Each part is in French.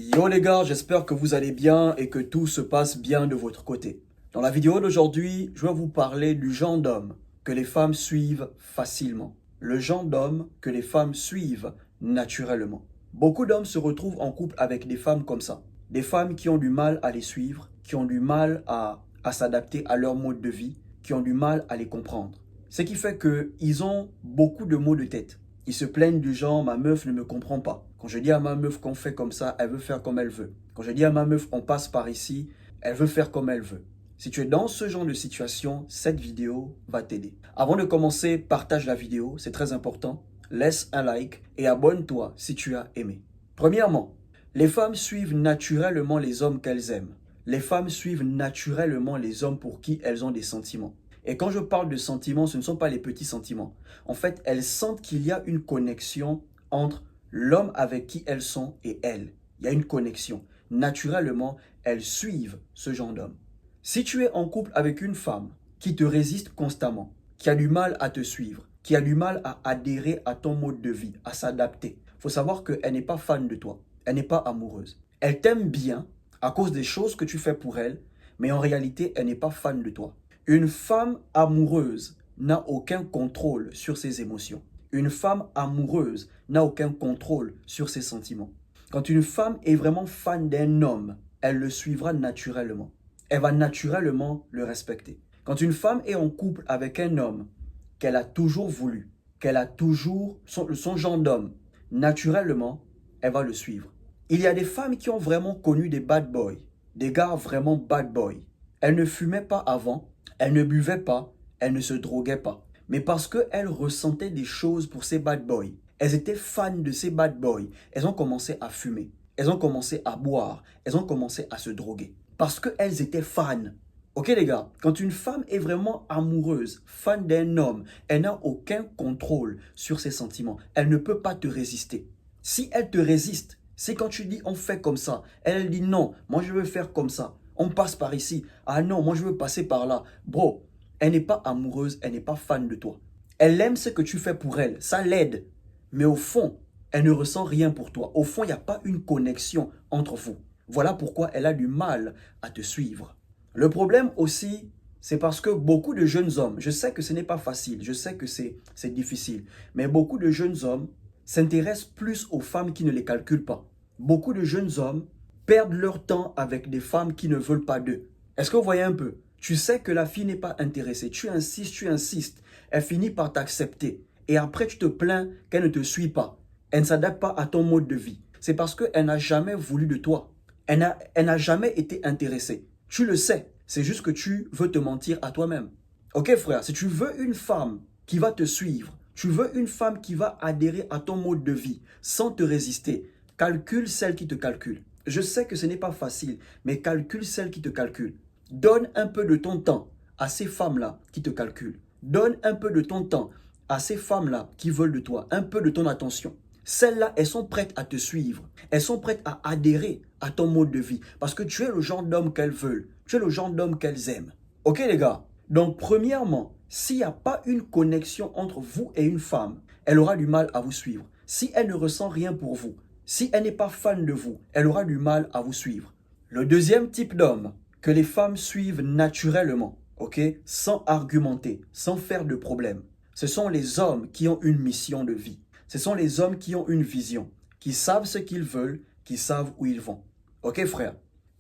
Yo les gars, j'espère que vous allez bien et que tout se passe bien de votre côté. Dans la vidéo d'aujourd'hui, je vais vous parler du genre d'homme que les femmes suivent facilement. Le genre d'homme que les femmes suivent naturellement. Beaucoup d'hommes se retrouvent en couple avec des femmes comme ça. Des femmes qui ont du mal à les suivre, qui ont du mal à s'adapter à leur mode de vie, qui ont du mal à les comprendre. Ce qui fait qu'ils ont beaucoup de maux de tête. Ils se plaignent du genre, ma meuf ne me comprend pas. Quand je dis à ma meuf qu'on fait comme ça, elle veut faire comme elle veut. Quand je dis à ma meuf on passe par ici, elle veut faire comme elle veut. Si tu es dans ce genre de situation, cette vidéo va t'aider. Avant de commencer, partage la vidéo, c'est très important. Laisse un like et abonne-toi si tu as aimé. Premièrement, les femmes suivent naturellement les hommes qu'elles aiment. Les femmes suivent naturellement les hommes pour qui elles ont des sentiments. Et quand je parle de sentiments, ce ne sont pas les petits sentiments. En fait, elles sentent qu'il y a une connexion entre l'homme avec qui elles sont et elles. Il y a une connexion. Naturellement, elles suivent ce genre d'homme. Si tu es en couple avec une femme qui te résiste constamment, qui a du mal à te suivre, qui a du mal à adhérer à ton mode de vie, à s'adapter, il faut savoir qu'elle n'est pas fan de toi. Elle n'est pas amoureuse. Elle t'aime bien à cause des choses que tu fais pour elle, mais en réalité, elle n'est pas fan de toi. Une femme amoureuse n'a aucun contrôle sur ses émotions. Une femme amoureuse n'a aucun contrôle sur ses sentiments. Quand une femme est vraiment fan d'un homme, elle le suivra naturellement. Elle va naturellement le respecter. Quand une femme est en couple avec un homme qu'elle a toujours voulu, qu'elle a toujours son genre d'homme, naturellement, elle va le suivre. Il y a des femmes qui ont vraiment connu des bad boys, des gars vraiment bad boys. Elles ne fumaient pas avant, elles ne buvaient pas, elles ne se droguaient pas. Mais parce qu'elles ressentaient des choses pour ces bad boys, elles étaient fans de ces bad boys, elles ont commencé à fumer, elles ont commencé à boire, elles ont commencé à se droguer. Parce qu'elles étaient fans. Ok les gars, quand une femme est vraiment amoureuse, fan d'un homme, elle n'a aucun contrôle sur ses sentiments. Elle ne peut pas te résister. Si elle te résiste, c'est quand tu dis on fait comme ça. Elle dit non, moi je veux faire comme ça. On passe par ici. Ah non, moi je veux passer par là. Bro, elle n'est pas amoureuse, elle n'est pas fan de toi. Elle aime ce que tu fais pour elle, ça l'aide. Mais au fond, elle ne ressent rien pour toi. Au fond, il n'y a pas une connexion entre vous. Voilà pourquoi elle a du mal à te suivre. Le problème aussi, c'est parce que beaucoup de jeunes hommes, je sais que ce n'est pas facile, je sais que c'est difficile, mais beaucoup de jeunes hommes s'intéressent plus aux femmes qui ne les calculent pas. Beaucoup de jeunes hommes perdent leur temps avec des femmes qui ne veulent pas d'eux. Est-ce que vous voyez un peu? Tu sais que la fille n'est pas intéressée, tu insistes, elle finit par t'accepter. Et après, tu te plains qu'elle ne te suit pas. Elle ne s'adapte pas à ton mode de vie. C'est parce qu'elle n'a jamais voulu de toi. Elle n'a jamais été intéressée. Tu le sais, c'est juste que tu veux te mentir à toi-même. Ok frère, si tu veux une femme qui va te suivre, tu veux une femme qui va adhérer à ton mode de vie sans te résister, calcule celle qui te calcule. Je sais que ce n'est pas facile, mais calcule celle qui te calcule. Donne un peu de ton temps à ces femmes-là qui te calculent. Donne un peu de ton temps à ces femmes-là qui veulent de toi, un peu de ton attention. Celles-là, elles sont prêtes à te suivre. Elles sont prêtes à adhérer à ton mode de vie. Parce que tu es le genre d'homme qu'elles veulent. Tu es le genre d'homme qu'elles aiment. Ok les gars? Donc premièrement, s'il n'y a pas une connexion entre vous et une femme, elle aura du mal à vous suivre. Si elle ne ressent rien pour vous, si elle n'est pas fan de vous, elle aura du mal à vous suivre. Le deuxième type d'homme que les femmes suivent naturellement, ok, sans argumenter, sans faire de problème, ce sont les hommes qui ont une mission de vie. Ce sont les hommes qui ont une vision, qui savent ce qu'ils veulent, qui savent où ils vont. Ok frère?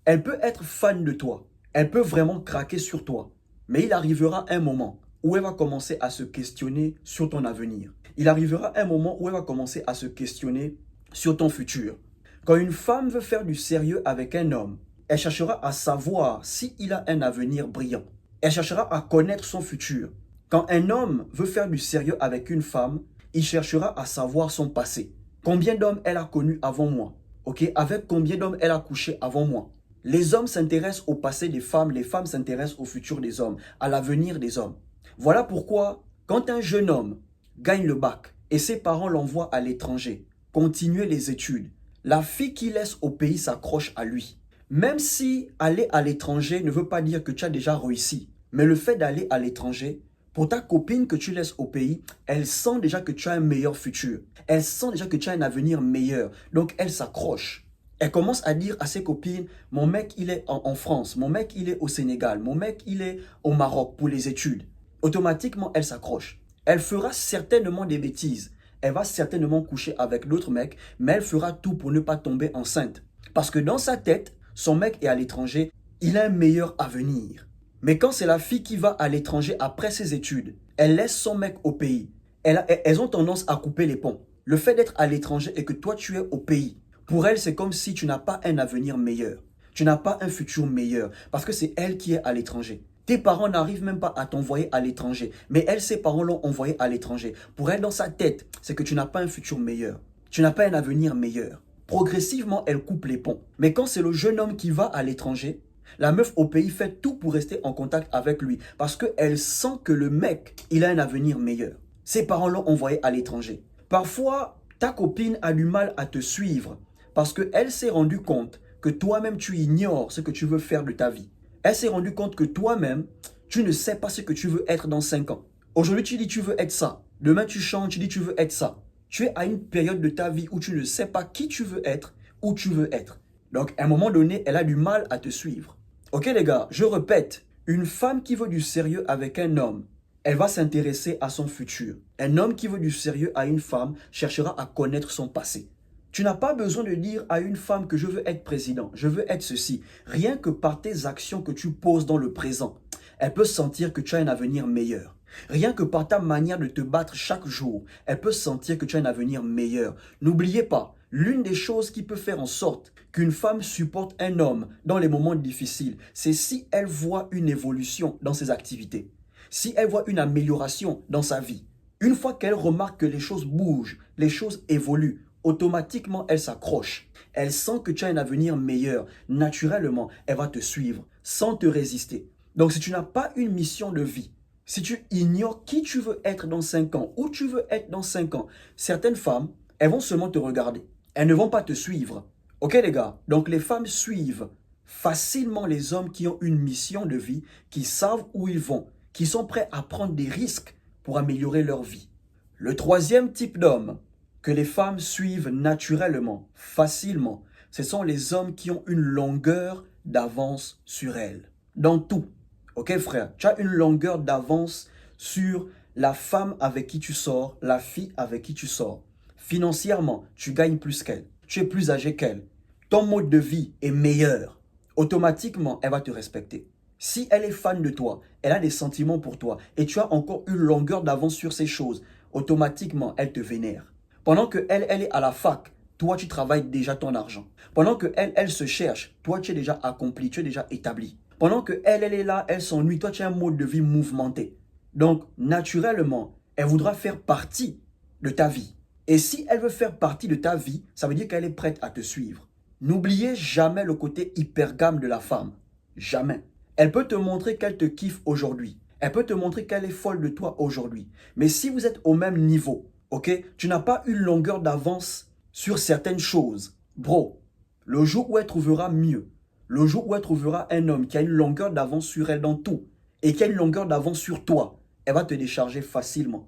Elle peut être fan de toi, elle peut vraiment craquer sur toi, mais il arrivera un moment où elle va commencer à se questionner sur ton avenir. Il arrivera un moment où elle va commencer à se questionner sur ton futur. Quand une femme veut faire du sérieux avec un homme, elle cherchera à savoir s'il a un avenir brillant. Elle cherchera à connaître son futur. Quand un homme veut faire du sérieux avec une femme, il cherchera à savoir son passé. Combien d'hommes elle a connus avant moi? Ok, avec combien d'hommes elle a couché avant moi? Les hommes s'intéressent au passé des femmes, les femmes s'intéressent au futur des hommes, à l'avenir des hommes. Voilà pourquoi, quand un jeune homme gagne le bac et ses parents l'envoient à l'étranger, continuer les études, la fille qu'il laisse au pays s'accroche à lui. Même si aller à l'étranger ne veut pas dire que tu as déjà réussi, mais le fait d'aller à l'étranger, pour ta copine que tu laisses au pays, elle sent déjà que tu as un meilleur futur. Elle sent déjà que tu as un avenir meilleur. Donc elle s'accroche. Elle commence à dire à ses copines, mon mec il est en France, mon mec il est au Sénégal, mon mec il est au Maroc pour les études. Automatiquement, elle s'accroche. Elle fera certainement des bêtises. Elle va certainement coucher avec d'autres mecs, mais elle fera tout pour ne pas tomber enceinte. Parce que dans sa tête, son mec est à l'étranger, il a un meilleur avenir. Mais quand c'est la fille qui va à l'étranger après ses études, elle laisse son mec au pays. Elles ont tendance à couper les ponts. Le fait d'être à l'étranger et que toi tu es au pays, pour elle c'est comme si tu n'as pas un avenir meilleur. Tu n'as pas un futur meilleur parce que c'est elle qui est à l'étranger. Tes parents n'arrivent même pas à t'envoyer à l'étranger, mais elle, ses parents l'ont envoyé à l'étranger. Pour elle, dans sa tête, c'est que tu n'as pas un futur meilleur. Tu n'as pas un avenir meilleur. Progressivement, elle coupe les ponts. Mais quand c'est le jeune homme qui va à l'étranger, la meuf au pays fait tout pour rester en contact avec lui parce qu'elle sent que le mec, il a un avenir meilleur. Ses parents l'ont envoyé à l'étranger. Parfois, ta copine a du mal à te suivre parce qu'elle s'est rendue compte que toi-même, tu ignores ce que tu veux faire de ta vie. Elle s'est rendue compte que toi-même, tu ne sais pas ce que tu veux être dans 5 ans. Aujourd'hui, tu dis tu veux être ça. Demain, tu changes, tu dis tu veux être ça. Tu es à une période de ta vie où tu ne sais pas qui tu veux être, où tu veux être. Donc, à un moment donné, elle a du mal à te suivre. Ok les gars, je répète, une femme qui veut du sérieux avec un homme, elle va s'intéresser à son futur. Un homme qui veut du sérieux à une femme cherchera à connaître son passé. Tu n'as pas besoin de dire à une femme que je veux être président, je veux être ceci. Rien que par tes actions que tu poses dans le présent, elle peut sentir que tu as un avenir meilleur. Rien que par ta manière de te battre chaque jour, elle peut sentir que tu as un avenir meilleur. N'oubliez pas, l'une des choses qui peut faire en sorte qu'une femme supporte un homme dans les moments difficiles, c'est si elle voit une évolution dans ses activités, si elle voit une amélioration dans sa vie. Une fois qu'elle remarque que les choses bougent, les choses évoluent, automatiquement elle s'accroche. Elle sent que tu as un avenir meilleur. Naturellement, elle va te suivre sans te résister. Donc si tu n'as pas une mission de vie, si tu ignores qui tu veux être dans 5 ans, où tu veux être dans 5 ans, certaines femmes, elles vont seulement te regarder. Elles ne vont pas te suivre. Ok les gars? Donc les femmes suivent facilement les hommes qui ont une mission de vie, qui savent où ils vont, qui sont prêts à prendre des risques pour améliorer leur vie. Le troisième type d'homme que les femmes suivent naturellement, facilement, ce sont les hommes qui ont une longueur d'avance sur elles. Dans tout. Ok frère, tu as une longueur d'avance sur la femme avec qui tu sors, la fille avec qui tu sors. Financièrement, tu gagnes plus qu'elle. Tu es plus âgé qu'elle. Ton mode de vie est meilleur. Automatiquement, elle va te respecter. Si elle est fan de toi, elle a des sentiments pour toi et tu as encore une longueur d'avance sur ces choses, automatiquement, elle te vénère. Pendant que elle est à la fac, toi, tu travailles déjà ton argent. Pendant que elle se cherche, toi, tu es déjà accompli, tu es déjà établi. Pendant que elle est là, elle s'ennuie, toi, tu as un mode de vie mouvementé. Donc, naturellement, elle voudra faire partie de ta vie. Et si elle veut faire partie de ta vie, ça veut dire qu'elle est prête à te suivre. N'oubliez jamais le côté hypergame de la femme. Jamais. Elle peut te montrer qu'elle te kiffe aujourd'hui. Elle peut te montrer qu'elle est folle de toi aujourd'hui. Mais si vous êtes au même niveau, ok, tu n'as pas une longueur d'avance sur certaines choses. Bro, le jour où elle trouvera mieux, le jour où elle trouvera un homme qui a une longueur d'avance sur elle dans tout et qui a une longueur d'avance sur toi, elle va te décharger facilement.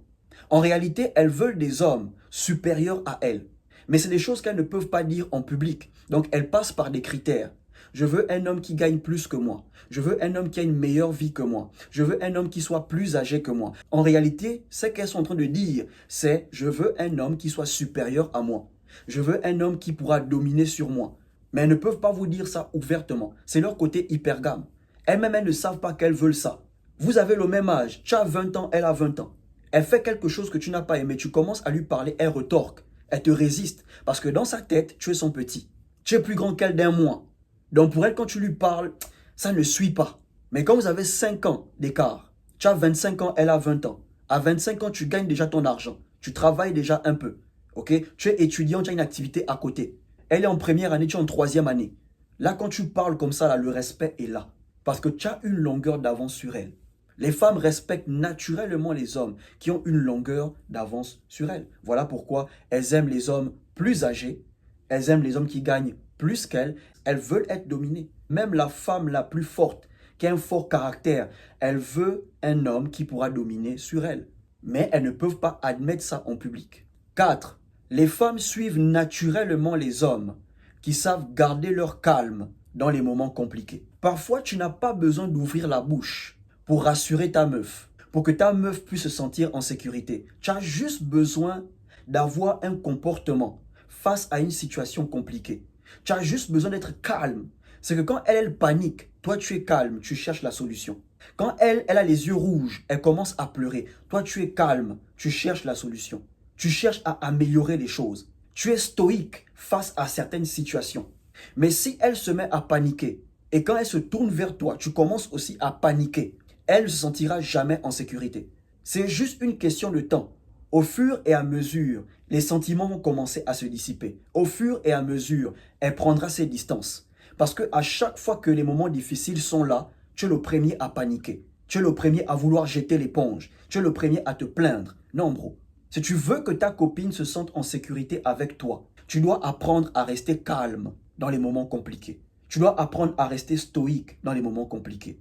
En réalité, elles veulent des hommes supérieurs à elles. Mais c'est des choses qu'elles ne peuvent pas dire en public. Donc, elles passent par des critères. Je veux un homme qui gagne plus que moi. Je veux un homme qui a une meilleure vie que moi. Je veux un homme qui soit plus âgé que moi. En réalité, ce qu'elles sont en train de dire, c'est je veux un homme qui soit supérieur à moi. Je veux un homme qui pourra dominer sur moi. Mais elles ne peuvent pas vous dire ça ouvertement. C'est leur côté hypergame. Elles-mêmes, elles ne savent pas qu'elles veulent ça. Vous avez le même âge. Tu as 20 ans, elle a 20 ans. Elle fait quelque chose que tu n'as pas aimé. Tu commences à lui parler, elle retorque. Elle te résiste. Parce que dans sa tête, tu es son petit. Tu es plus grand qu'elle d'un mois. Donc pour elle, quand tu lui parles, ça ne suit pas. Mais quand vous avez 5 ans d'écart, tu as 25 ans, elle a 20 ans. À 25 ans, tu gagnes déjà ton argent. Tu travailles déjà un peu. Ok? Tu es étudiant, tu as une activité à côté. Elle est en première année, tu es en troisième année. Là, quand tu parles comme ça, là, le respect est là. Parce que tu as une longueur d'avance sur elle. Les femmes respectent naturellement les hommes qui ont une longueur d'avance sur elles. Voilà pourquoi elles aiment les hommes plus âgés. Elles aiment les hommes qui gagnent plus qu'elles. Elles veulent être dominées. Même la femme la plus forte, qui a un fort caractère, elle veut un homme qui pourra dominer sur elle. Mais elles ne peuvent pas admettre ça en public. 4. Les femmes suivent naturellement les hommes qui savent garder leur calme dans les moments compliqués. Parfois, tu n'as pas besoin d'ouvrir la bouche pour rassurer ta meuf, pour que ta meuf puisse se sentir en sécurité. Tu as juste besoin d'avoir un comportement face à une situation compliquée. Tu as juste besoin d'être calme. C'est que quand elle panique, toi tu es calme, tu cherches la solution. Quand elle a les yeux rouges, elle commence à pleurer. Toi tu es calme, tu cherches la solution. Tu cherches à améliorer les choses. Tu es stoïque face à certaines situations. Mais si elle se met à paniquer et quand elle se tourne vers toi, tu commences aussi à paniquer, elle ne se sentira jamais en sécurité. C'est juste une question de temps. Au fur et à mesure, les sentiments vont commencer à se dissiper. Au fur et à mesure, elle prendra ses distances. Parce qu'à chaque fois que les moments difficiles sont là, tu es le premier à paniquer. Tu es le premier à vouloir jeter l'éponge. Tu es le premier à te plaindre. Non, bro. Si tu veux que ta copine se sente en sécurité avec toi, tu dois apprendre à rester calme dans les moments compliqués. Tu dois apprendre à rester stoïque dans les moments compliqués.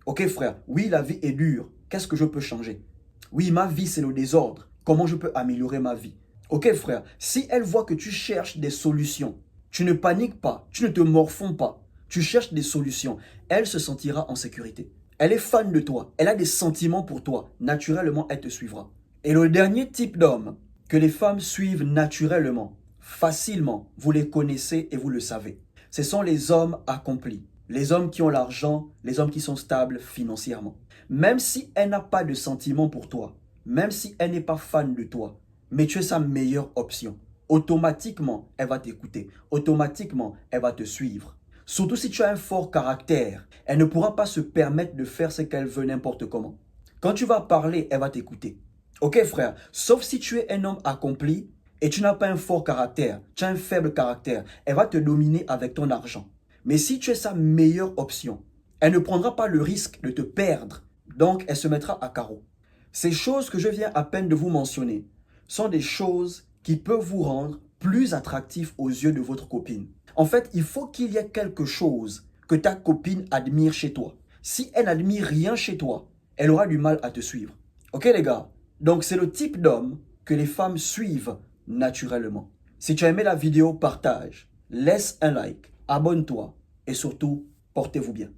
Ok frère, oui la vie est dure. Qu'est-ce que je peux changer? Oui, ma vie c'est le désordre. Comment je peux améliorer ma vie? Ok frère, si elle voit que tu cherches des solutions, tu ne paniques pas, tu ne te morfonds pas, tu cherches des solutions, elle se sentira en sécurité. Elle est fan de toi, elle a des sentiments pour toi, naturellement elle te suivra. Et le dernier type d'homme que les femmes suivent naturellement, facilement, vous les connaissez et vous le savez. Ce sont les hommes accomplis, les hommes qui ont l'argent, les hommes qui sont stables financièrement. Même si elle n'a pas de sentiments pour toi, même si elle n'est pas fan de toi, mais tu es sa meilleure option, automatiquement, elle va t'écouter. Automatiquement, elle va te suivre. Surtout si tu as un fort caractère, elle ne pourra pas se permettre de faire ce qu'elle veut n'importe comment. Quand tu vas parler, elle va t'écouter. Ok frère, sauf si tu es un homme accompli et tu n'as pas un fort caractère, tu as un faible caractère, elle va te dominer avec ton argent. Mais si tu es sa meilleure option, elle ne prendra pas le risque de te perdre, donc elle se mettra à carreau. Ces choses que je viens à peine de vous mentionner sont des choses qui peuvent vous rendre plus attractif aux yeux de votre copine. En fait, il faut qu'il y ait quelque chose que ta copine admire chez toi. Si elle n'admire rien chez toi, elle aura du mal à te suivre. Ok les gars? Donc c'est le type d'homme que les femmes suivent naturellement. Si tu as aimé la vidéo, partage, laisse un like, abonne-toi et surtout, portez-vous bien.